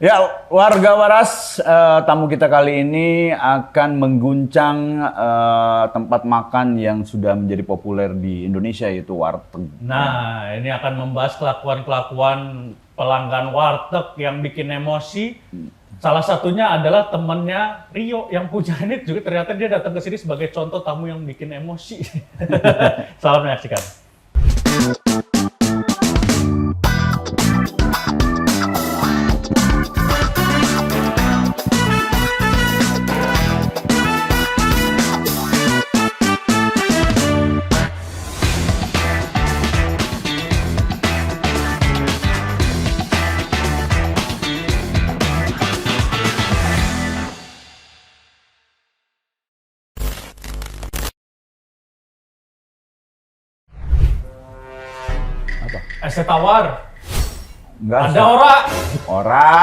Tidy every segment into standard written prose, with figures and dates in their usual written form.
Ya, warga waras, tamu kita kali ini akan mengguncang tempat makan yang sudah menjadi populer di Indonesia, yaitu warteg. Nah, ini akan membahas kelakuan-kelakuan pelanggan warteg yang bikin emosi. Salah satunya adalah temennya Rio yang punya ini juga ternyata dia datang ke sini sebagai contoh tamu yang bikin emosi. Selamat menyaksikan. Es teh tawar. Enggak Ada ora. Ora.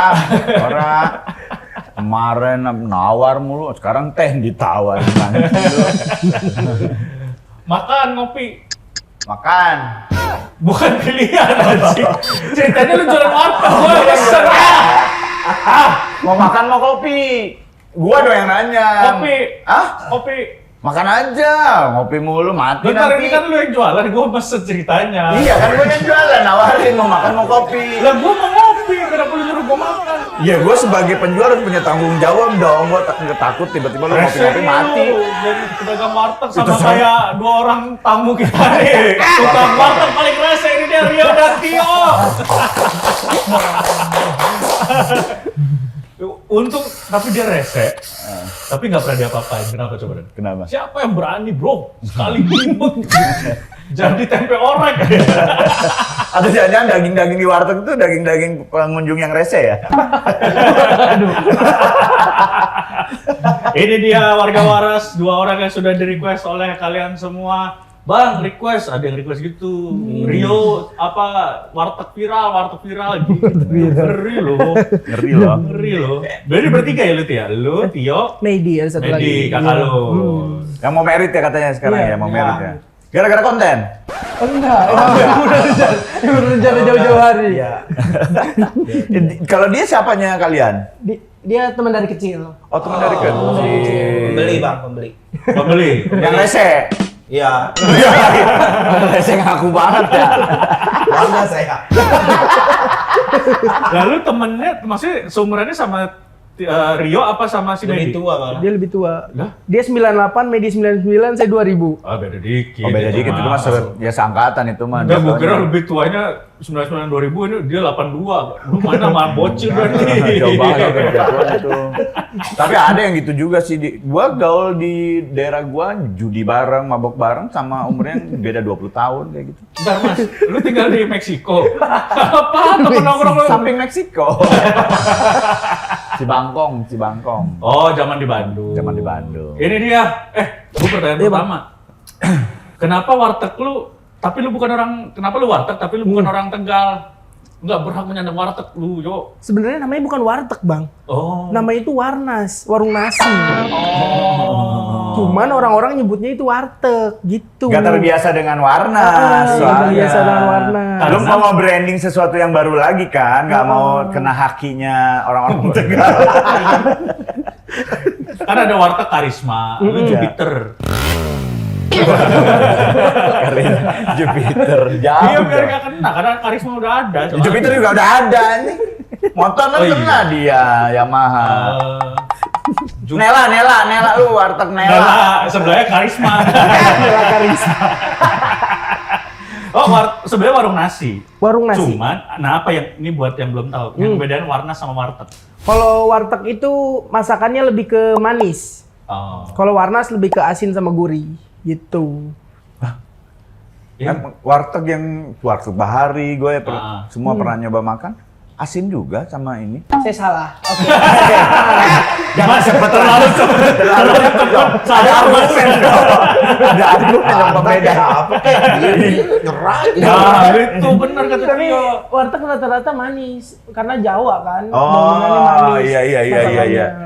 Kemarin nawar mulu, sekarang teh ditawar. Makan ngopi. Makan. Bukan pilihan sih. Ceritanya lu jualan warteg, gue pesen. Mau makan mau kopi? Gua dong yang nanya. Kopi. Kopi. Makan aja, ngopi mulu mati Bentar, nanti. ini kan lu yang jualan, gue pesen ceritanya. Iya kan gue yang jualan, nawarin mau makan mau kopi. Lah gue mau ngopi, kenapa lu nyuruh gue makan? Iya, gue sebagai penjual harus punya tanggung jawab dong. Gue takut tiba-tiba lu ngopi-ngopi mati. Jadi pedagang warteg sama kayak dua orang tamu kita nih. Tukang warteg paling rese ini dia Rio dan Tio. Untung, tapi dia rese. Tapi nggak pernah diapa-apain. Kenapa coba Dan? Kenapa? Siapa yang berani bro? Sekali minum. Jadi tempe orek. Atau jangan-jangan daging-daging di warteg itu daging-daging pengunjung yang rese ya? Ini dia warga waras, dua orang yang sudah di-request oleh kalian semua. Bang, request, ada yang request gitu. Rio, warteg viral gitu. Ngeri loh. Jadi bertiga ya lu, Tia? Lu, Tio, Medi ada satu Medi, lagi. kakak lu. Yang mau merit ya katanya sekarang Iya. ya, mau merit ya. Gara-gara konten? Oh enggak, udah rencana jauh-jauh hari. Iya. Kalau dia siapanya kalian? Dia teman dari kecil. Oh, teman dari kecil. Pembeli bang, pembeli. Pembeli. Yang rese? Iya. Rese ngaku banget ya. Bangga saya. Lalu temennya, maksudnya seumurannya sama Rio apa sama si Medi? Lebih tua malah. Dia lebih tua. Lah? Dia 98, Medi 99, saya 2000. Ah, beda dikit. Oh, beda dikit itu mah ya seangkatan itu mah. Enggak, gue kira lebih tuanya 99 2000, ini dia 82. Lu mana sama bocil berarti. Jauh banget jatuh itu. Tapi ada yang gitu juga sih. Gua gaul di daerah gua judi bareng, mabok bareng sama umurnya beda 20 tahun kayak gitu. Bentar Mas, lu tinggal di Meksiko. Apa? Temen nongkrong lu? Samping Meksiko. Cibangkong. Oh, zaman di Bandung. Zaman di Bandung. Ini dia. Gue pertanyaan Iya, pertama. Kenapa warteg lu, tapi lu bukan orang, kenapa lu warteg tapi lu bukan orang Tegal? Enggak berhak menyandang warteg lu, yo. Sebenarnya namanya bukan warteg, Bang. Oh. Namanya itu Warnas, warung nasi. Oh. Cuman orang-orang nyebutnya itu warteg, gitu. Gak terbiasa dengan warna. Gak terbiasa dengan warna. Lu mau branding sesuatu yang baru lagi kan? Gak mau kena hakinya orang-orang Tegal. Kan ada warteg Karisma, lu Jupiter. Jupiter jauh. Iya biar gak kena, karena Karisma udah ada. Jupiter juga udah ada nih. Motor kan Oh, iya. kena dia, Yamaha. Nela lu warteg Nela. Nela, sebelahnya Karisma. Nela Karisma. Oh, sebenarnya warung nasi. Warung nasi. Cuman, nah apa yang ini buat yang belum tahu, yang bedaan warna sama warteg. Kalau warteg itu masakannya lebih ke manis. Oh. Kalau Warnas lebih ke asin sama gurih, gitu. Ya. Kan warteg yang warteg Bahari, gue semua pernah nyoba makan. Asin juga sama ini. Saya salah. Oke. Jangan cepet terlalu cepet dong. Ada argumen dong. Ada argumen yang pembeda. Apa kayak gini? Nyerah. Nah, itu benar kata Tapi Tio. warteg rata-rata manis karena Jawa kan. Oh, iya.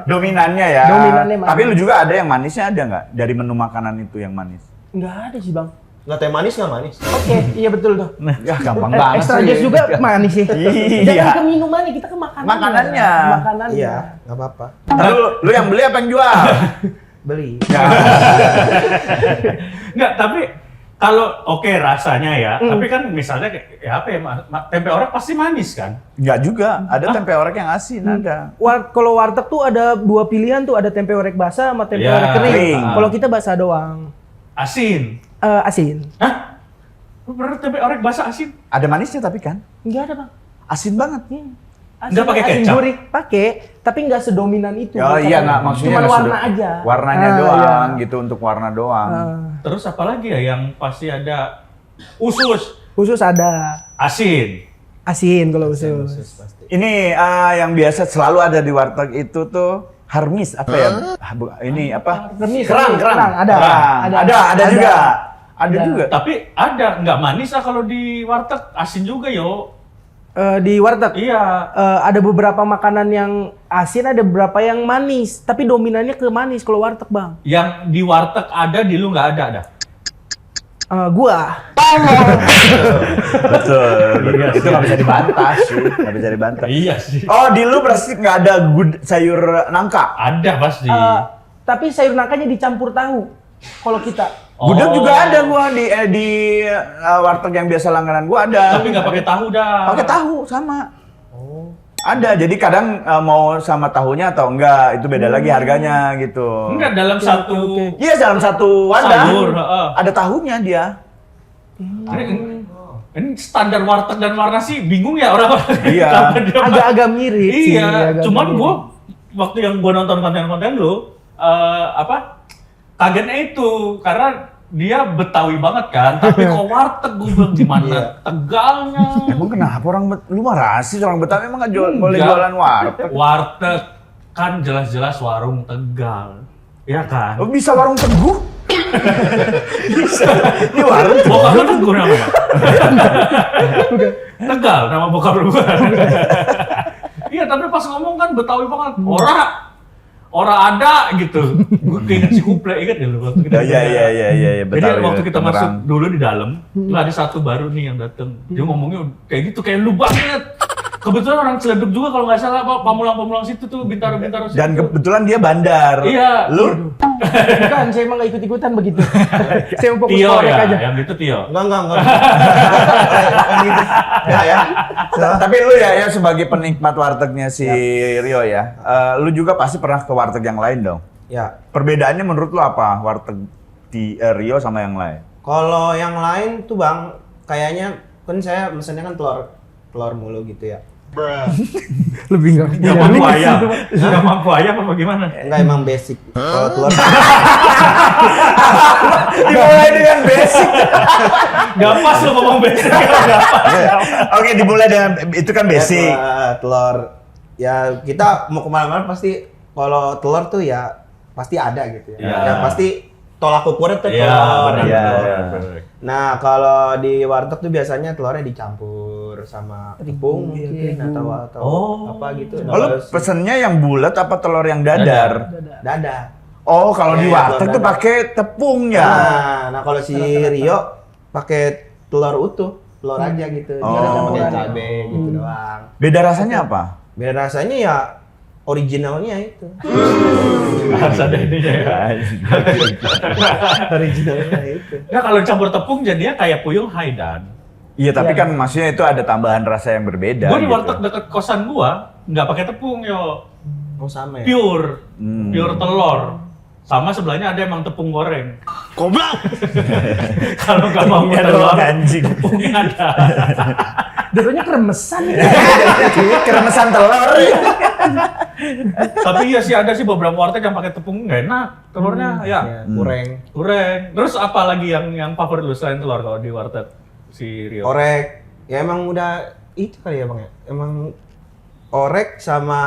Dominannya ya. Dominannya manis. Tapi lu juga ada yang manisnya ada nggak? Dari menu makanan itu yang manis? Nggak ada sih, Bang. Nggak teh manis nggak manis. Oke, iya betul tuh. Ya gampang banget Extra sih. jus juga manis sih. Iya. Jangan ke minumannya, kita ke makanannya. Makanannya. Makanannya. Iya, nggak apa-apa. Lu yang beli apa yang jual? Beli. Enggak, tapi kalau oke rasanya ya, tapi kan misalnya kayak ya apa ya, tempe orek pasti manis kan? Enggak juga, ada tempe orek yang asin, ada. Kalau warteg tuh ada 2 pilihan tuh, ada tempe orek basah sama tempe Iya, orek kering. kering. Kalau kita basah doang. Asin. Asin. Hah? Lu pernah tempe orek basah asin? Ada manisnya tapi kan? Enggak ada, Bang. Asin banget. Nggak pakai asin kecap? gurih, pakai, tapi nggak sedominan itu. Oh iya, nggak maksudnya Cuma nggak warna sudah- aja. Warnanya Ah, doang iya. gitu, untuk warna doang. Terus apa lagi ya yang pasti ada usus, Usus ada. asin. Asin kalau usus. Ini yang biasa selalu ada di warteg itu tuh harmis apa ya? Ini apa? Remis, Kerang. ada. Ada juga. Ada juga. Tapi ada nggak manis lah kalau di warteg, asin juga yo. Di warteg Iya. ada beberapa makanan yang asin, ada beberapa yang manis, tapi dominannya ke manis kalau warteg, Bang. Yang di warteg ada, di lu nggak ada. Gua. Betul. Iya Itu nggak bisa dibantah sih. Nggak bisa dibantah. Iya sih. Oh, di lu berarti nggak ada sayur nangka? Ada pasti. Tapi sayur nangkanya dicampur tahu. Kalau kita. Gudeg Oh. juga ada gua di warteg yang biasa langganan gua ada. Tapi nggak pakai tahu dah. Pakai tahu sama. Ada, jadi kadang mau sama tahunya atau enggak, itu beda lagi harganya gitu. Enggak, dalam satu Iya, dalam satu wadah. sayur. heeh. Ada tahunya dia. Ini standar warteg dan warna sih bingung ya orang-orang. Iya. Karena dia Agak-agak mirip sih. Iya, agak cuman mirip. gua waktu yang gua nonton konten-konten lu, kagetnya itu karena dia Betawi banget kan, tapi kok warteg gua bilang gimana Tegalnya. Emang kenapa lu marah sih orang Betawi emang nggak boleh Enggak. jualan warteg? Warteg kan jelas-jelas warung Tegal, ya kan? Oh, bisa warung teguh? Bisa. Ini warung Bokap lu Teguh namanya? Tegal nama bokap lu. Iya, tapi pas ngomong kan Betawi banget. Ora ada gitu. Gue keinget si Kuple, inget ya lu waktu kita. Iya. Jadi waktu kita Tangerang. masuk dulu di dalam, tuh ada satu baru nih yang dateng. Dia ngomongnya kayak gitu, kayak lu banget. Kebetulan orang Ciledug juga kalau nggak salah, Pak, Pamulang-Pamulang situ tuh, Bintaro-Bintaro situ. Dan kebetulan dia bandar. Iya. Lu? Bukan, saya emang nggak ikut-ikutan begitu. Saya mau fokus Tio ke orek ya, aja. yang itu Tio. Enggak. Ya. Tapi lu ya sebagai penikmat wartegnya si Rio ya, lu juga pasti pernah ke warteg yang lain dong. Ya. Perbedaannya menurut lu apa warteg di Rio sama yang lain? Kalau yang lain tuh Bang, kayaknya kan saya mesennya kan telur mulu gitu ya. Lebih nggak Nggak mampu ayam. Nggak mampu ayam apa gimana? Enggak emang basic. Kalau telur Dimulai dengan basic. Nggak pas lu ngomong basic. Nggak pas. Oke, dimulai dengan itu kan basic. telur ya kita mau kemana-mana pasti kalau telur tuh ya pasti ada gitu ya. Iya. Ya pasti tolak ukurnya tuh Iya, telur. benar. Iya. benar. Nah kalau di warteg tuh biasanya telurnya dicampur sama tepung mungkin atau Oh. apa gitu. Oh, lu pesennya yang bulat apa telur yang dadar? Dada. Oh, kalau di Iya, warteg telur tuh dadar. pakai tepung ya. Nah kalau si Rio pakai telur utuh, telur aja gitu. Oh. Nggak ada pakai cabe gitu doang. Beda rasanya apa? Beda rasanya ya originalnya itu. Harus ada ininya ya. Originalnya itu. Nah kalau campur tepung jadinya kayak puyung Haidan. Iya, tapi kan maksudnya itu ada tambahan rasa yang berbeda. Gua di gitu. warteg deket kosan gua nggak pakai tepung yo, Oh sama ya. pure, Hmm. pure telur. Sama sebelahnya ada emang tepung goreng. Goblok. Kalau nggak mau Tepungnya telur, doang, anjing. tepungnya ada. Jatuhnya kremesan ya. Keremesan telur. Tapi iya sih ada sih beberapa warteg yang pakai tepung nggak enak. Telurnya ya Goreng. goreng. Terus apa lagi yang favorit lu selain telur kalau di warteg si Rio? Orek. Ya emang udah itu kali ya Bang ya. Emang orek sama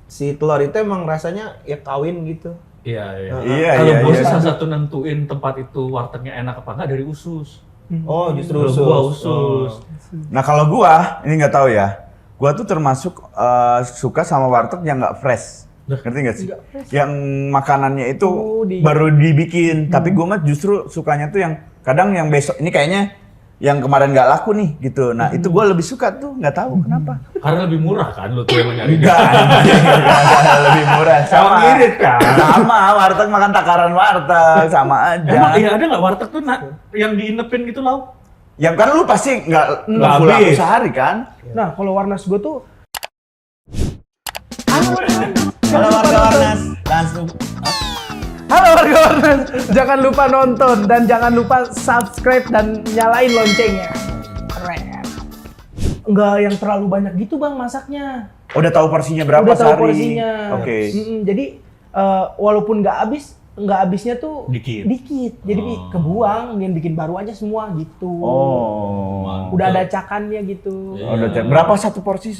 si telur itu emang rasanya ya kawin gitu. Iya, iya. Iya, Kalau iya, gua iya. sih salah satu nentuin tempat itu wartegnya enak apa enggak dari usus. Oh justru Kalau usus. gua usus. Nah, kalau gua ini nggak tahu ya. Gua tuh termasuk suka sama warteg yang nggak fresh. Ngerti nggak sih? Yang makanannya itu Oh, baru dibikin. Tapi gua mah justru sukanya tuh yang Kadang yang besok ini kayaknya yang kemarin nggak laku nih gitu. Nah itu gue lebih suka tuh, nggak tahu kenapa. Karena lebih murah kan lu tuh yang nyari. Enggak, lebih murah. Sama irit kan. Sama, warteg makan takaran warteg, sama aja. Emang iya ada nggak warteg tuh yang diinepin gitu lauk? Yang kan lu pasti nggak Nggak full laku habis. sehari kan? Nah, kalau Warnas gue tuh Kalau warga Warnas langsung halo warga Warnas, jangan lupa nonton dan jangan lupa subscribe dan nyalain loncengnya. Keren. Enggak yang terlalu banyak gitu bang masaknya. Udah tahu porsinya berapa Udah tahu sehari? porsinya. Oke. Jadi walaupun nggak habisnya tuh Dikit. Jadi kebuang, yang bikin baru aja semua gitu. Oh. Udah ada cakannya gitu. Oh, udah berapa satu porsi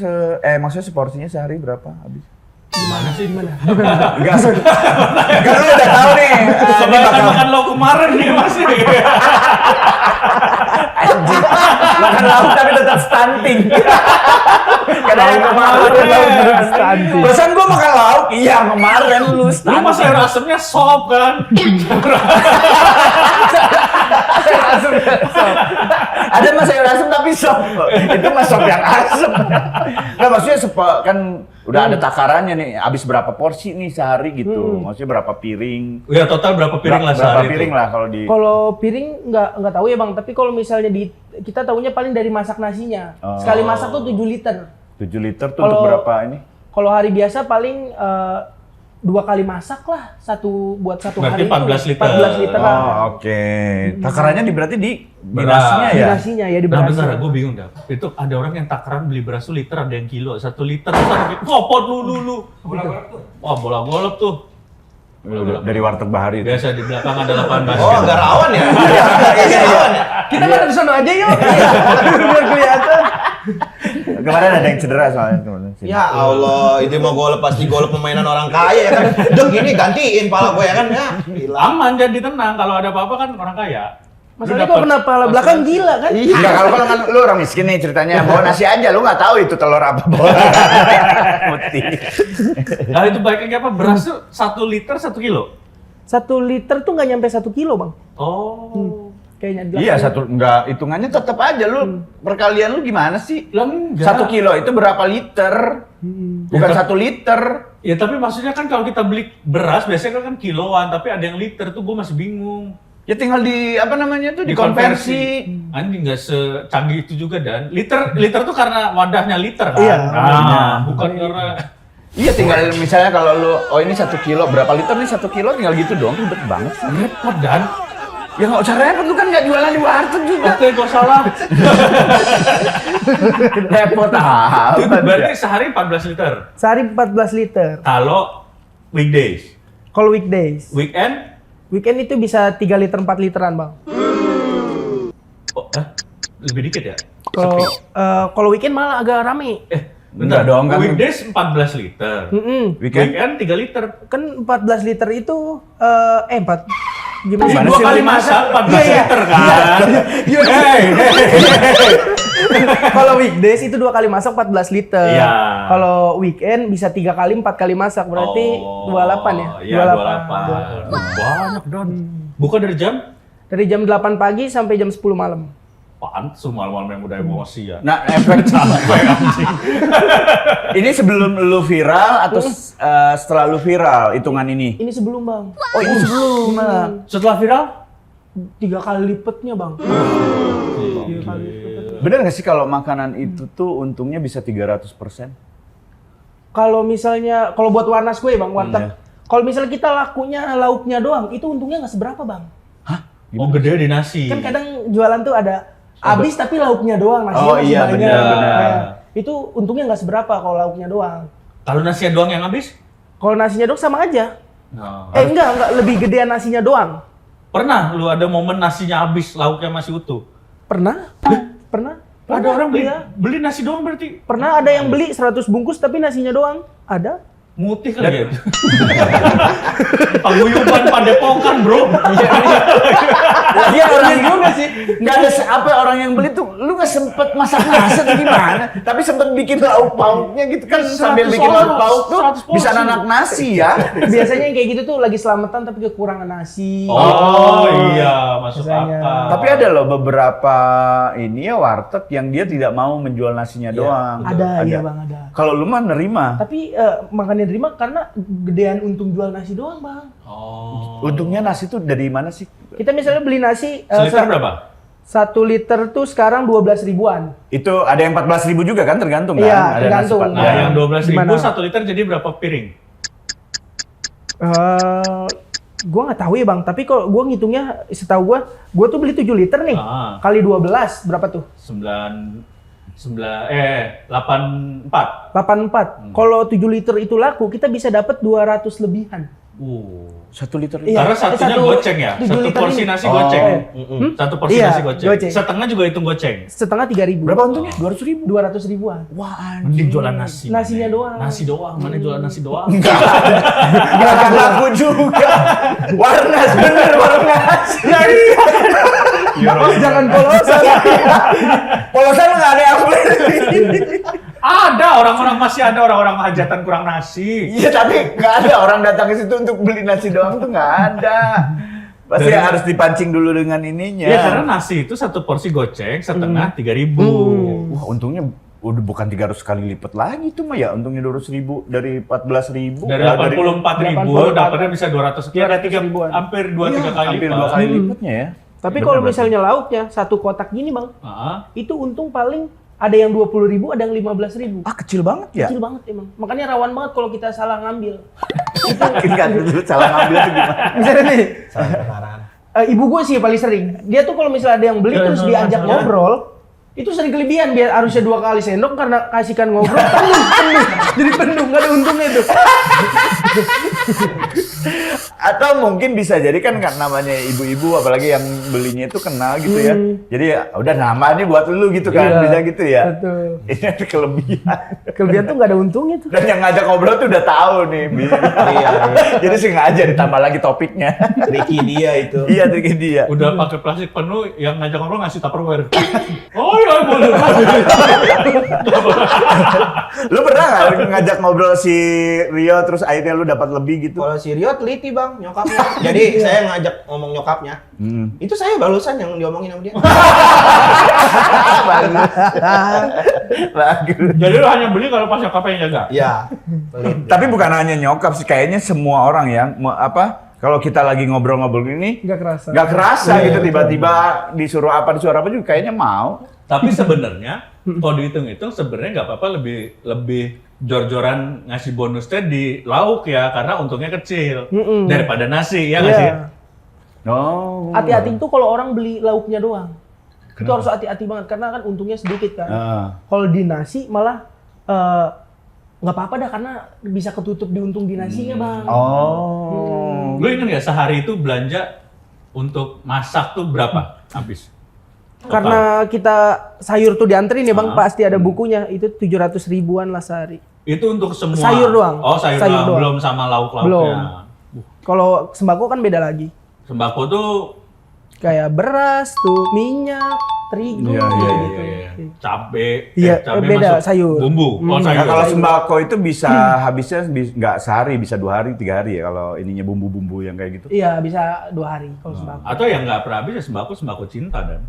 maksudnya seporsinya sehari berapa habis? Gimana sih? Enggak. Kan lu udah tahu nih. Kebanyakan makan lauk kemarin nih masih. Anjing. Makan lauk tapi tetap stunting. Karena yang kemarin lauk tetap stunting. Pesan gua makan lauk, iya kemarin lu Lu stunting. masa sayur asemnya sop kan? Ada mas sayur asem tapi sop. Itu mas sop yang asem. Nggak maksudnya kan udah ada takarannya nih. Habis berapa porsi nih sehari gitu. Maksudnya berapa piring. Ya total berapa piring lah Berapa sehari piring itu? lah kalau di. Kalau piring nggak tahu ya bang, tapi kalau misalnya kita tahunya paling dari masak nasinya. Oh. Sekali masak tuh 7 liter. 7 liter tuh Kalau- untuk berapa ini? Kalau hari biasa paling 2 kali masak lah, buat satu Berarti hari 14 itu liter. 14 liter lah. Oh, oke. Takarannya berarti di Beras. nasinya Di ya? nasinya ya, di Nah berasnya. bentar, gue bingung dah. Itu ada orang yang takaran beli beras tuh liter, ada yang kilo. 1 liter tuh satu kilo. Ngopot lu. Wah bola golep tuh. Dari warteg Bahari itu. Biasa di belakang ada lapangan basket. Oh, agak rawan ya? Iya, rawan ya? Kita mana di sana aja yuk. Biar kelihatan. Kemarin ada yang cedera soalnya kemarin. Ya Allah, itu mau golep pasti golep permainan orang kaya ya kan. Dek ini gantiin pala gue ya kan ya. Gila. Aman, jadi tenang. Kalau ada apa-apa kan orang kaya. Masalahnya kok kena pala belakang gila kan? Enggak, kalau kan lu orang miskin nih ceritanya, bawa nasi aja, lu nggak tahu itu telur apa bawa. Putih. Nah itu baiknya apa? Beras tuh 1 liter 1 kilo? 1 liter tuh nggak nyampe 1 kilo bang. Oh. Kayaknya Iya, enggak, hitungannya tetap aja lu, perkalian lu gimana sih? Lah enggak. 1 kilo itu berapa liter? Bukan 1 liter. Ya tapi maksudnya kan kalau kita beli beras biasanya kan kiloan, tapi ada yang liter tuh gue masih bingung. Ya tinggal dikonversi. Anjing nggak secanggih itu juga dan liter tuh karena wadahnya liter kan. Iya. Bukan karena Iya, tinggal misalnya kalau lu, oh ini 1 kilo, berapa liter nih 1 kilo, tinggal gitu doang, ribet banget sih. repot dan. Ya nggak usah repot, lu kan nggak jualan di warteg juga. Oke, gak salah. Repot amat. Berarti sehari 14 liter. Sehari 14 liter. Kalau weekdays, Kalau weekdays. weekend Weekend itu bisa 3 liter 4 literan bang. lebih dikit ya? Kalau weekend malah agak rame. Enggak dong, kan. Weekdays 14 liter. Weekend? Weekend 3 liter. Kan 14 liter itu 4 Gimana gimana dua sih? kali masak 14 Iya, iya. liter kan? Kalau weekdays itu 2 kali masak 14 liter. Iya. Kalau weekend bisa 3 kali 4 kali masak berarti 28 ya. Iya, 28. Banyak don. Buka dari jam? Dari jam 8 pagi sampai jam 10 malam. Pantes malam-malam yang udah emosi ya. Nah, efek ini sebelum lu viral atau setelah lu viral hitungan ini? Ini sebelum bang. Oh, ini sebelum malah. Setelah viral? 3 kali lipetnya bang. 3 kali lipetnya. Bener nggak sih kalau makanan itu tuh untungnya bisa 300%? Kalau misalnya, kalau buat Warnas gue bang, warteg. Kalau misalnya kita lakunya lauknya doang, itu untungnya nggak seberapa bang. Oh, gede di nasi. Kan kadang jualan tuh ada habis tapi lauknya doang, nasinya Oh masih iya, banyak. benar. Nah, itu untungnya nggak seberapa kalau lauknya doang. Kalau nasinya doang yang habis? Kalau nasinya doang sama aja. Nah, Enggak, lebih gedean nasinya doang. pernah lu ada momen nasinya habis, lauknya masih utuh? Pernah? Pernah? Ada orang beli, iya. beli nasi doang berarti? Pernah ada yang beli 100 bungkus tapi nasinya doang. Ada? Mutih kali ya. Paguyuban Padepokan, bro. Iya orang juga sih. Nggak ada apa orang yang beli tuh, lu nggak sempet masak gimana? Tapi sempet bikin lauk pauknya gitu kan, sambil 100 bikin lauk orang, pauk tuh 100 bisa porsi. nanak nasi ya. Biasanya yang kayak gitu tuh lagi selamatan tapi kekurangan nasi. Oh iya, masuk Biasanya. akal. Tapi ada loh beberapa ini ya warteg yang dia tidak mau menjual nasinya doang. Ada, iya bang, ada. Kalau lu mah nerima. Tapi makanya terima karena gedean untung jual nasi doang bang. Oh. Untungnya nasi tuh dari mana sih? Kita misalnya beli nasi Seliter berapa? 1 liter tuh sekarang 12 ribuan. Itu ada yang 14.000 juga kan, tergantung Iya, kan? Ada tergantung. nasi Nah, Padang. yang 12.000 Gimana? 1 liter jadi berapa piring? Gua nggak tahu ya bang. Tapi kalau gua ngitungnya, setahu gua tuh beli 7 liter nih. Ah. Kali 12 berapa tuh? 84. 84. Kalau 7 liter itu laku, kita bisa dapat 200 lebihan. 1 liter Iya. Karena satunya satu- goceng ya? 7 Satu liter porsi ini. nasi Oh. goceng. Hmm? Satu porsi Iya, nasi goceng. goceng. Setengah juga hitung goceng. Setengah 3.000. Berapa untungnya? 200.000. 200 ribuan. Wah, Mending jualan nasi. Nasinya mana? doang. Nasi doang. Mana jualan nasi doang? Nggak akan laku juga. Warnas, bener Warnas. Ya iya. Mas jangan polosan. Polosan nggak ada yang beli. Ada orang-orang masih ada orang-orang hajatan kurang nasi. Iya, tapi nggak ada orang datang ke situ untuk beli nasi doang tuh nggak ada. Pasti Dari- harus dipancing dulu dengan ininya. Ya karena nasi itu satu porsi goceng setengah 3.000. Wah, untungnya udah bukan 300 kali lipat lagi tuh mah ya. Untungnya 200.000 dari 14.000. Dari Ya, 84.000 dapatnya bisa 200 sekian, 200 ribuan. hampir 2-3 kali hampir lipat. 2 kali lipatnya ya. Tapi Bener kalau berarti. misalnya lauknya satu kotak gini bang, Ah. itu untung paling ada yang 20.000, ada yang 15.000. Ah, kecil banget ya. Kecil banget emang. Makanya rawan banget kalau kita salah ngambil. Enggak dulu salah ngambil tuh gimana? Misalnya nih, Salah sasaran. ibu gue sih paling sering. Dia tuh kalau misalnya ada yang beli terus diajak ngobrol, itu sering kelebihan. Dia harusnya 2 kali sendok karena kasihkan ngobrol penuh. Jadi penuh, nggak ada untungnya itu. Atau mungkin bisa jadi kan namanya ibu-ibu apalagi yang belinya itu kenal gitu ya. Jadi ya udah namanya buat lu gitu kan, Iya, bisa gitu ya. betul. Ini ada kelebihan. Kelebihan tuh nggak ada untungnya tuh. Dan yang ngajak ngobrol tuh udah tahu nih. Iya, Jadi sengaja ditambah lagi topiknya. Tricky dia itu. Iya, tricky dia. Udah pakai plastik penuh, yang ngajak ngobrol ngasih Tupperware. Oh iya boleh. Lu pernah nggak ngajak ngobrol si Rio terus akhirnya lu dapat lebih gitu? Kalau si Rio teliti bang nyokapnya. Jadi saya ngajak ngomong nyokapnya. Itu saya barusan yang diomongin sama dia. Bagus. Jadi lu hanya beli kalau pas nyokapnya yang jaga. Iya. Pelit. Tapi bukan hanya nyokap sih, kayaknya semua orang ya, kalau kita lagi ngobrol-ngobrol ini Nggak kerasa. nggak kerasa Iya, gitu betul. tiba-tiba disuruh apa juga kayaknya mau. Tapi sebenarnya kalau dihitung-hitung sebenarnya nggak apa-apa lebih jor-joran ngasih bonusnya di lauk ya karena untungnya kecil daripada nasi ya nggak Iya. sih? Oh. Hati-hati tuh kalau orang beli lauknya doang. Itu harus hati-hati banget karena kan untungnya sedikit kan. Kalau di nasi malah nggak apa-apa dah karena bisa ketutup di untung di nasinya bang. Oh. Lu ingat nggak sehari itu belanja untuk masak tuh berapa habis? Karena kita sayur tuh diantri nih bang, pasti ada bukunya. Itu 700 ribuan lah sehari. Itu untuk semua Sayur doang. Oh sayur, Sayur doang. doang. Belum sama lauk-lauknya. Belum. Kalau sembako kan beda lagi. Sembako tuh Kayak beras tuh, minyak, terigu, Iya, gitu. iya, cabe, Iya, cabe beda, masuk sayur. bumbu. Oh Nah, sayur. kalau sembako itu bisa habisnya nggak sehari, bisa 2 hari, 3 hari ya kalau ininya bumbu-bumbu yang kayak gitu. Iya, bisa 2 hari kalau sembako. Atau yang nggak pernah habis ya sembako cinta dan.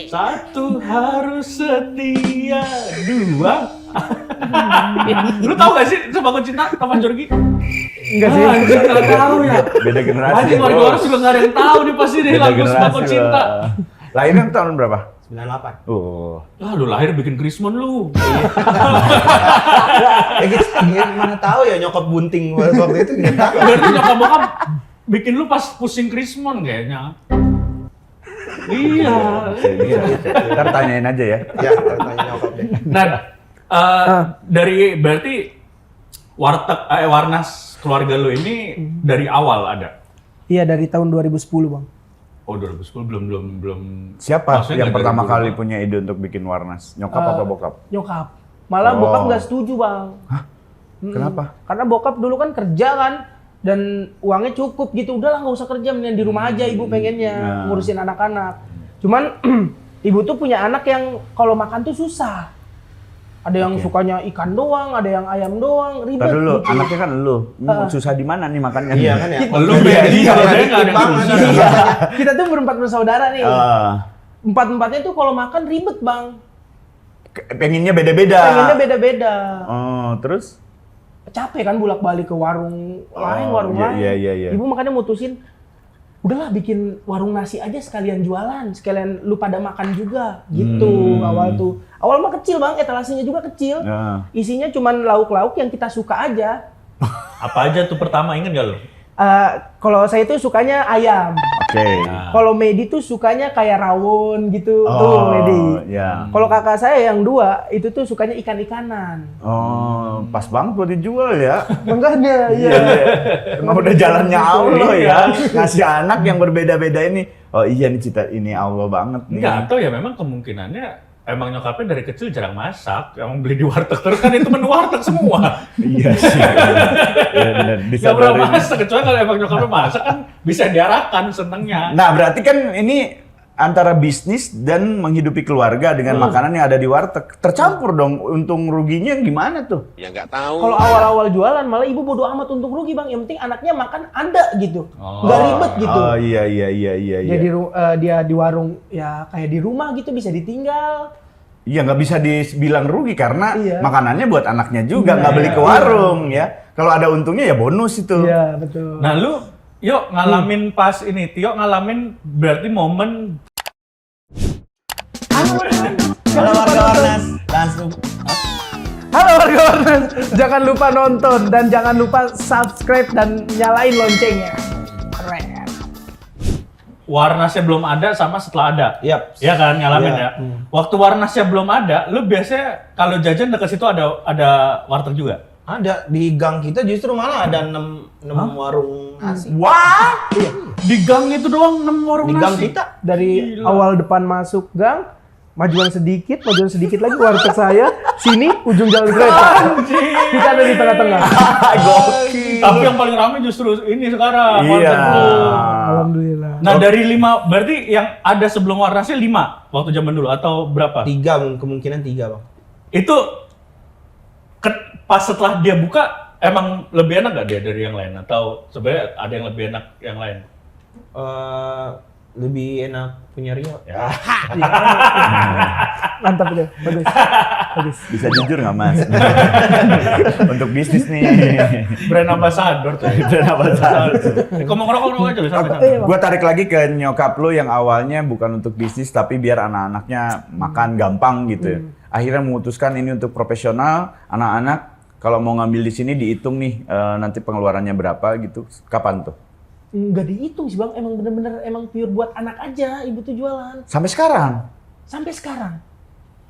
Satu harus setia, 2. Lu tahu gak sih sembako cinta Taman Jorgi? Enggak sih. Gue nggak tahu ya. Beda generasi. Anjing warga bro. orang juga nggak ada yang tahu nih pasti deh Beda lagu sembako generasi, cinta. Bang. Lahirnya tahun berapa? 98. Oh. Ah, lu lahir bikin Krismon lu. Ya gitu, mana tahu ya nyokap bunting waktu itu nggak tahu. Berarti nyokap bokap bikin lu pas pusing Krismon kayaknya. Iya. Ntar tanyain aja ya. Ya, tanya nyokap deh. Nah, dari berarti Warnas keluarga lu ini dari awal ada. Iya, dari tahun 2010, Bang. Oh 2010 belum. Siapa Maksudnya yang nggak pertama 2005? kali punya ide untuk bikin Warnas? Nyokap atau bokap? Nyokap. Malah Oh. bokap nggak setuju, Bang. Kenapa? Karena bokap dulu kan kerja kan dan uangnya cukup gitu. Udahlah nggak usah kerja, mendingan di rumah aja ibu pengennya ngurusin anak-anak. Cuman ibu tuh punya anak yang kalau makan tuh susah. Ada yang sukanya ikan doang, ada yang ayam doang, ribet. Ntar dulu, gitu. anaknya kan lu. Susah di mana nih makannya? Iya kan ya. Lu Benny kalau saya nggak ada yang susah. Iya. Kita tuh berempat bersaudara nih. Ah, Empat-empatnya tuh kalau makan ribet bang. pengennya beda-beda. Pengennya beda-beda. Oh, terus? Capek kan bolak-balik ke warung lain, warung lain. Iya. Ibu makanya mutusin, udahlah bikin warung nasi aja sekalian jualan, sekalian lu pada makan juga, gitu awal tuh. Awal mah kecil bang, etalasenya juga kecil. Nah. Isinya cuman lauk-lauk yang kita suka aja. Apa aja tuh pertama inget gak lu? Kalau saya tuh sukanya ayam. Oke. Kalau Medi tuh sukanya kayak rawon gitu, tuh Medi. Ya. Kalau kakak saya yang dua, itu tuh sukanya ikan-ikanan. Oh, pas banget buat dijual ya. Makanya, iya. Emang udah jalannya Allah ya. Ngasih anak yang berbeda-beda ini. Oh iya nih cita ini Allah banget nih. Enggak, atau ya memang kemungkinannya emang nyokapnya dari kecil jarang masak, emang beli di warteg terus kan itu menu warteg semua. Iya sih. Iya benar. Gak pernah masak, kecuali kalau emang nyokapnya masak kan bisa diarahkan senengnya. Nah, berarti kan ini antara bisnis dan menghidupi keluarga dengan makanan yang ada di warteg. Tercampur dong, untung ruginya gimana tuh? Ya nggak tahu. Kalau awal-awal jualan malah ibu bodo amat untung rugi bang, yang penting anaknya makan ada gitu, nggak ribet gitu. Oh iya. Jadi dia di warung ya kayak di rumah gitu bisa ditinggal. Iya nggak bisa dibilang rugi karena Iya. makanannya buat anaknya juga, nggak beli ke warung ya. Kalau ada untungnya ya bonus itu. Iya betul. Nah lu, yuk ngalamin pas ini, Tio ngalamin berarti momen. Halo warga Warnas, langsung. Halo warga Warnas, jangan lupa nonton dan jangan lupa subscribe dan nyalain loncengnya. Keren. Warnasnya belum ada sama setelah ada. Yap. Iya kan ngalamin Iya. ya. Waktu Warnasnya belum ada, lu biasanya kalau jajan dekat situ ada warteg juga. Ada di gang kita justru malah ada 6 warung nasi. Wah, Di gang itu doang 6 warung Di gang nasi. kita. Dari Gila. awal depan masuk gang, majuan sedikit lagi warteg saya, sini ujung jalan kereta. Kita ada di tengah-tengah. gokil. Tapi yang paling ramai justru ini sekarang. Iya. warteg lu. Alhamdulillah. Nah dari 5, berarti yang ada sebelum Warnasnya 5 waktu zaman dulu atau berapa? 3 kemungkinan 3 bang. Itu pas setelah dia buka emang lebih enak gak dia dari yang lain atau sebenarnya ada yang lebih enak yang lain? Lebih enak punya Rio. Ya. Mantap itu, bagus. Bisa jujur nggak mas? Untuk bisnis nih. Brand ambassador tuh. Brand ambassador. Ngomong ngerokok aja sampai sana. Iya, Bang. Gue tarik lagi ke nyokap lo yang awalnya bukan untuk bisnis tapi biar anak-anaknya makan gampang gitu ya. Akhirnya memutuskan ini untuk profesional, anak-anak kalau mau ngambil di sini dihitung nih nanti pengeluarannya berapa gitu. Kapan tuh? Nggak dihitung sih bang, emang bener-bener emang pure buat anak aja ibu tuh jualan. Sampai sekarang? Sampai sekarang.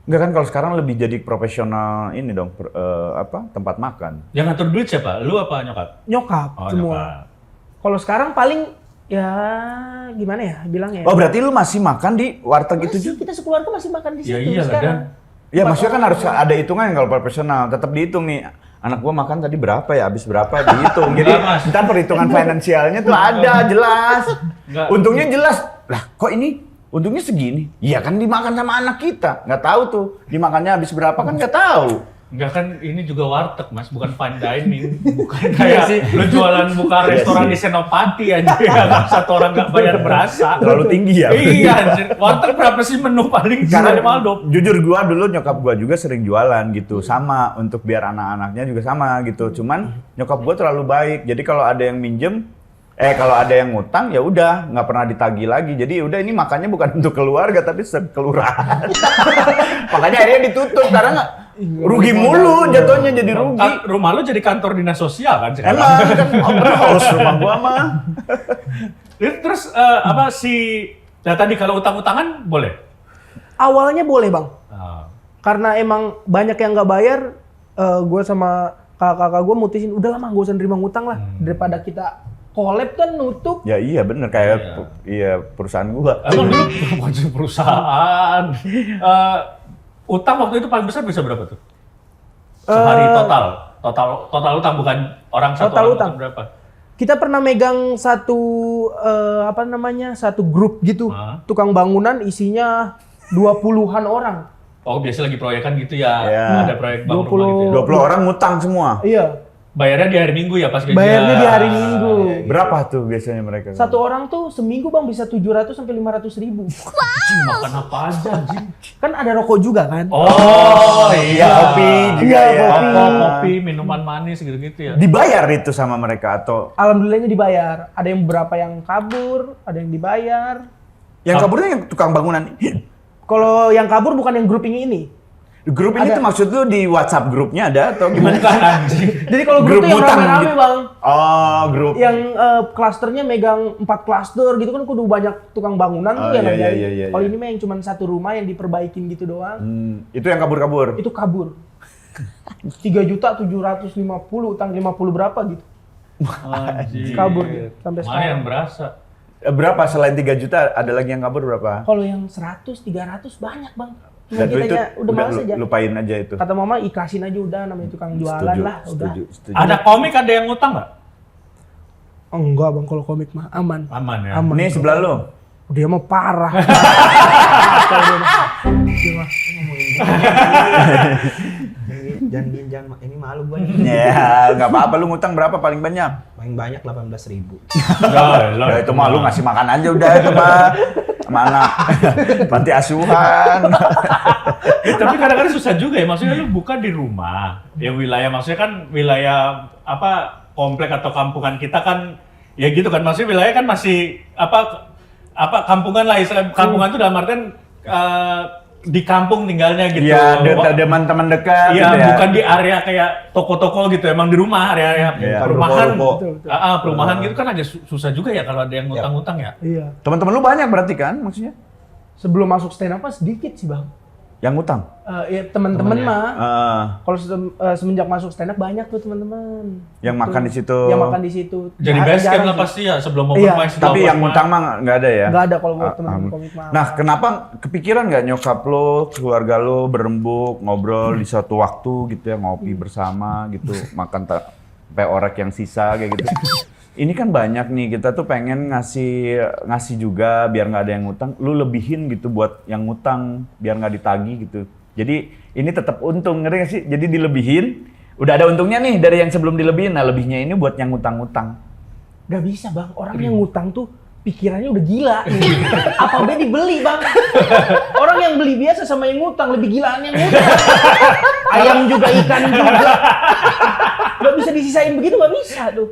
Enggak kan kalau sekarang lebih jadi profesional ini dong, tempat makan. Yang ngatur duit siapa? Lu apa nyokap? Nyokap Oh, semua. nyokap. Kalau sekarang paling ya gimana ya bilangnya. Oh berarti lu masih makan di warteg itu Masih, juga? kita sekeluarga masih makan di Ya situ iyalah, sekarang. Ya maksudnya kan harus ada hitungan kalau profesional, tetap dihitung nih. Anak gua makan tadi berapa ya, habis berapa dihitung. Jadi Enggak, Mas. ntar perhitungan finansialnya tuh ada jelas. Enggak. Untungnya jelas. Lah kok ini untungnya segini? Iya kan dimakan sama anak kita. Nggak tahu tuh dimakannya habis berapa kan nggak tahu. Enggak kan ini juga warteg mas, bukan fine dining. Bukan kayak lu jualan buka restoran di Senopati aja ya, satu orang nggak bayar berasa. Terlalu tinggi ya. Iya anjir. Warteg berapa sih menu paling Karena sekali Maldo? jujur gua dulu nyokap gua juga sering jualan gitu, sama untuk biar anak-anaknya juga sama gitu. Cuman nyokap gua terlalu baik. Jadi kalau ada yang minjem kalau ada yang ngutang ya udah nggak pernah ditagih lagi. Jadi udah ini makannya bukan untuk keluarga tapi sekelurahan. Makanya akhirnya ditutup karena nggak rugi mulu jatuhnya jadi rugi. Rumah lu jadi kantor dinas sosial kan sekarang? Emang kan open house rumah gua mah. Terus nah tadi kalau utang-utangan boleh? Awalnya boleh bang, Ah. karena emang banyak yang nggak bayar. Gue sama kakak-kakak gue mutusin udah lama gak usah nerima ngutang lah daripada kita collab kan nutup. Ya iya bener kayak iya perusahaan gua. Emang dulu wajib perusahaan. Utang waktu itu paling besar bisa berapa tuh? Sehari total? Total utang bukan orang satu Total orang utang. berapa? Kita pernah megang satu satu grup gitu, Hah? tukang bangunan isinya 20-an orang. Oh, biasa lagi proyekan gitu ya. Iya. Ada proyek bangun rumah gitu ya. 20 orang ngutang semua. Iya, Bayarnya di hari Minggu ya pas gajian. bayarnya di hari Minggu. Berapa tuh biasanya mereka? Satu orang tuh seminggu bang bisa 700 sampai 500 ribu. Anjing, makan apa aja anjing. Kan ada rokok juga kan? Oh, Iya, kopi juga Iya, ya. kopi. Kopi, minuman manis gitu-gitu ya. Dibayar itu sama mereka atau Alhamdulillahnya dibayar. Ada yang beberapa yang kabur, ada yang dibayar. yang kaburnya yang tukang bangunan? Kalau yang kabur bukan yang grouping ini. Grup ini Ada. tuh maksud lu di WhatsApp grupnya ada atau gimana? Bukan anjing. Jadi kalau grup Grup tuh yang ngutang rame-rame gitu. bang. Oh, grup. Yang klasternya megang 4 klaster gitu kan kudu banyak tukang bangunan Oh, tuh yang iya, ngerjain. iya, iya, Kalau iya. ini mah yang cuma satu rumah yang diperbaikin gitu doang. Itu yang kabur-kabur. Itu kabur. 3.750 utang 50 berapa gitu. Anjing. Kabur dia sampai Lumayan sekarang. berasa. Berapa selain 3 juta ada lagi yang kabur berapa? Kalau yang 100, 300 banyak bang. Cuma Dan itu kitanya udah males aja. lupain aja itu. Kata mama ikhlasin aja udah namanya tukang jualan lah udah. Setuju. Ada komik ada yang ngutang nggak? Oh, enggak bang kalau komik mah aman. Aman ya. Aman. Ini sebelah lu. Dia mah parah. Dia mah. Jangan ini malu gua. Ya, nggak apa-apa. Lu ngutang berapa paling banyak? Paling banyak 18.000. Ya itu mah lu ngasih makan aja udah itu mah. Sama anak. Panti asuhan. Tapi kadang-kadang susah juga ya. Maksudnya lu buka di rumah. Ya wilayah maksudnya kan wilayah apa komplek atau kampungan kita kan ya gitu kan. Maksudnya wilayah kan masih apa kampungan lah istilah kampungan itu dalam artian di kampung tinggalnya gitu. Iya, ada teman-teman dekat Iya, gitu ya. bukan di area kayak toko-toko gitu, emang di rumah, area Iya. perumahan. Ruko-ruko. Betul, betul. Perumahan gitu kan agak susah juga ya kalau ada yang ngutang-ngutang ya. Iya. Teman-teman lu banyak berarti kan maksudnya? Sebelum masuk stand up mah sedikit sih bang. Yang ngutang? Ya teman-teman mah. Kalau semenjak masuk stand up banyak tuh teman-teman. Yang makan di situ. Yang makan di situ. Jadi Jarang- base camp jarang lah sih. pasti ya sebelum open Iya. mic. setelah Tapi open yang mic. ngutang mah nggak ada ya? Nggak ada kalau buat Ah, teman-teman ah. komik mah. Nah, kenapa kepikiran nggak nyokap lo, keluarga lo berembuk, ngobrol di suatu waktu gitu ya, ngopi bersama gitu, makan sampai orek yang sisa kayak gitu. Ini kan banyak nih, kita tuh pengen ngasih juga biar nggak ada yang ngutang, lu lebihin gitu buat yang ngutang biar nggak ditagih gitu. Jadi ini tetap untung, ngerti nggak sih? Jadi dilebihin, udah ada untungnya nih dari yang sebelum dilebihin, nah lebihnya ini buat yang ngutang-ngutang. Gak bisa bang, orang yang ngutang tuh pikirannya udah gila nih. Apa be dibeli bang? Orang yang beli biasa sama yang ngutang lebih gilaan yang ngutang. Ayam juga, ikan juga. Gak bisa disisain begitu, gak bisa tuh.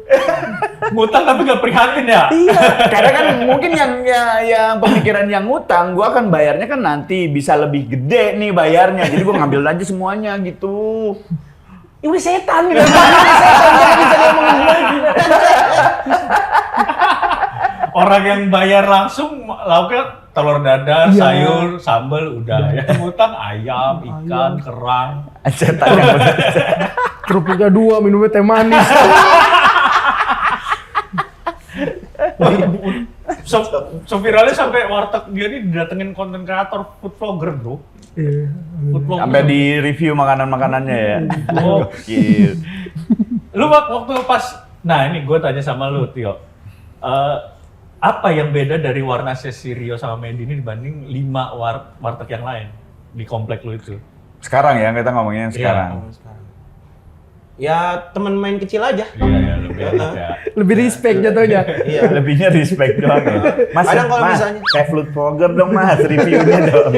Ngutang tapi gak prihatin ya? Iya. Karena kan mungkin yang pemikiran yang ngutang, gua akan bayarnya kan nanti bisa lebih gede nih bayarnya. Jadi gua ngambil aja semuanya gitu. Ya udah setan gitu. Udah setan, gak bisa diomongin lagi. Orang yang bayar langsung lauknya telur dadar, Iya. sayur, sambal udah. Yang ngutang ayam, ikan, kerang. Setan yang bener. Kerupuknya 2, minumnya teh manis. So viralnya sampai warteg dia nih didatengin konten kreator food vlogger bro. Iya. Food vlogger. Sampai di review makanan-makanannya ya. Oh. Gokil. Lu waktu pas, nah ini gue tanya sama lu Tio. Apa yang beda dari warna sesi Rio sama Medi ini dibanding 5 warteg yang lain di komplek lu itu? Sekarang ya, kita ngomongin yang Iya. sekarang. Ya teman main kecil aja. Iya, lebih enak ya. Lebih respect jatuhnya. Iya. Lebihnya respect doang ya. Mas, Kadang kalau mas, misalnya- kayak food vlogger dong mas, reviewnya dong.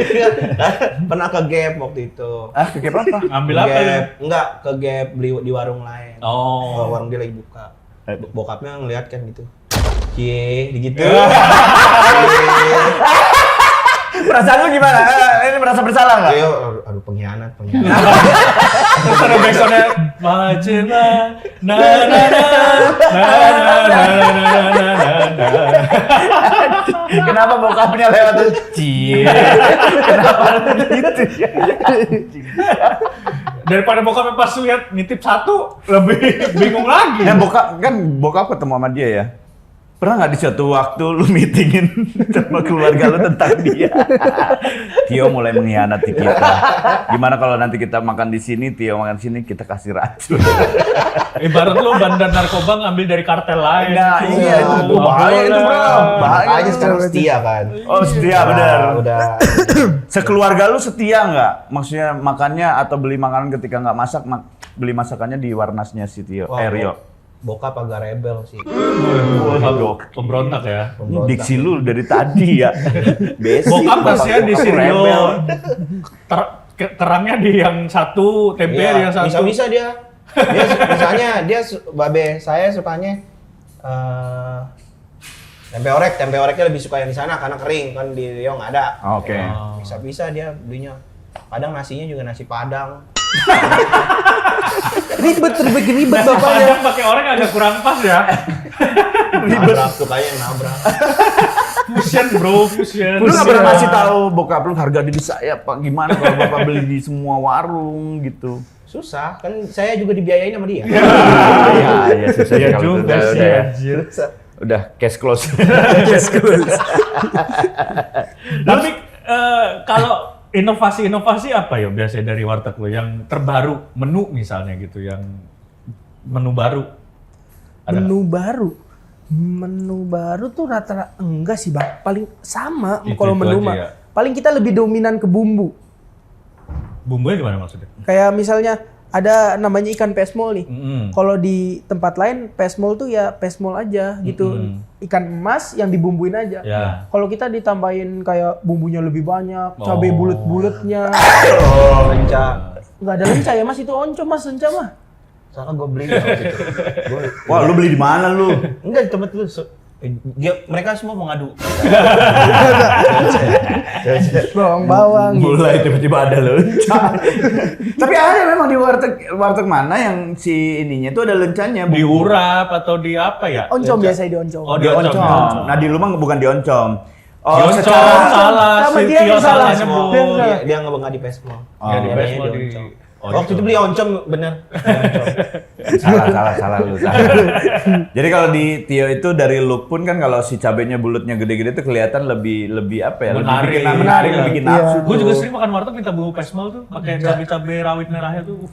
Pernah ke Gap waktu itu. Ah, kayak apa? Ngambil apa lu? Gap, enggak ke Gap beli di warung lain. Oh. Warung dia lagi buka. Bokapnya ngeliat kan gitu. Cie, gitu. Perasaan lu gimana? Ini merasa bersalah nggak? Ayo, aduh pengkhianat. Terus ada backsoundnya Macema na na na na na na. Kenapa bokapnya lewat tuh? Cie. Kenapa gitu ya? Daripada bokapnya pas lihat nitip 1 lebih bingung lagi. Ya bokap ketemu sama dia ya. Pernah nggak di suatu waktu lu meetingin sama keluarga lu tentang dia? Tio mulai mengkhianati kita. Gimana kalau nanti kita makan di sini, Tio makan sini, kita kasih racun. Ibarat lu bandar narkoba ngambil dari kartel lain. Nah, iya, itu Nggak bahaya itu, boleh. bro. Bahaya. Makanya sekarang setia kan. Oh, setia bener. Udah. Sekeluarga lu setia nggak? Maksudnya makannya atau beli makanan ketika nggak masak, beli masakannya di Warnasnya si Tio, Rio. Bokap agak rebel sih. Waduh, Pemberontak ya. ini diksi lu dari tadi ya. Basic. Bokap kasihan di Bokap Sirio. rebel. Kerangnya di yang satu, tempe Iya, di yang satu. bisa dia. Misalnya babe saya sukanya tempe oreknya lebih suka yang di sana karena kering kan di Rio nggak ada. Oke. Bisa dia belinya. Kadang nasinya juga nasi Padang. Ribet Nasi bapaknya. Padang pakai orek agak kurang pas ya. Nabrak sukanya yang nabrak. Fusion bro, fusion. Lu nggak pernah ngasih tahu bokap lu harga diri saya pak gimana kalau bapak beli di semua warung gitu. Susah, kan saya juga dibiayain sama dia. Iya susah Iya kalau juga udah, sih, udah, anjir. udah cash close. Tapi kalau inovasi-inovasi apa ya biasanya dari warteg lo yang terbaru, menu misalnya gitu, yang menu baru? Ada nggak? Menu baru tuh rata-rata enggak sih bang, paling sama Itu kalau menu aja mah. ya? Paling kita lebih dominan ke bumbu. Bumbunya gimana maksudnya? Kayak misalnya ada namanya ikan pesmol nih. Mm-mm. Kalau di tempat lain pesmol tuh ya pesmol aja gitu. Ikan emas yang dibumbuin aja. Ya. Kalau kita ditambahin kayak bumbunya lebih banyak, cabai Oh. bulet-buletnya. Lenca. Nggak ada lenca ya mas, itu oncom mas lenca mah. Soalnya gue beli waktu itu. Wah lu beli di mana lu? Enggak di tempat lu. Mereka semua mengadu. Bawang-bawang gitu. Mulai tiba-tiba ada lenca. Tapi ada memang di warteg mana yang si ininya tuh ada lencanya. Diurap atau di apa ya? Oncom biasanya di oncom. Oh, Di oncom. Oncom. Nah di lu mah bukan di oncom. Oh, Oh, secara salah, sama si dia Tio yang salah. salah nyebut. Dia yang salah. Dia nggak di pesmol. Ya, di Dia Pesmol di di oncom. Oh, Waktu itu beli oncom bener. salah lu. Jadi kalau di Tio itu dari look pun kan kalau si cabenya bulutnya gede-gede tuh kelihatan lebih apa ya? Menarik. Lebih menarik, Iya. lebih bikin nafsu. Gue juga tuh. sering makan warteg minta bumbu pesmol tuh, pakai cabai-cabai rawit merahnya tuh.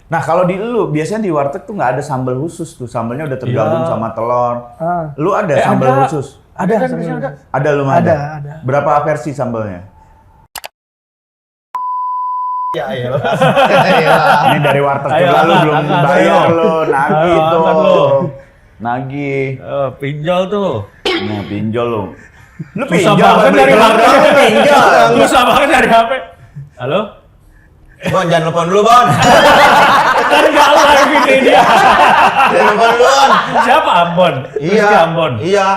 Nah kalau di lu biasanya di warteg tuh nggak ada sambal khusus tuh, sambalnya udah tergabung Iya. sama telur. Ah. Lu ada sambal ada. khusus? Ada kan sambal biasanya ada. Ada lu mah Ada. Berapa versi sambalnya? Ya iya. Ini dari warteg Ayo, juga lu angkat, belum angkat, bayar ayo. lu, nagih Ayo, tuh. angkat lu. Nagih. Pinjol tuh. Nah, pinjol lu. Lu Susah pinjol banget beli dari gelang HP. lu pinjol. Susah banget dari HP. Halo? Bon, jangan telepon dulu, Bon. Kan nggak live ini dia. Jangan telepon dulu, Bon. Siapa Ambon? Iya. Rizky Ambon. Iya.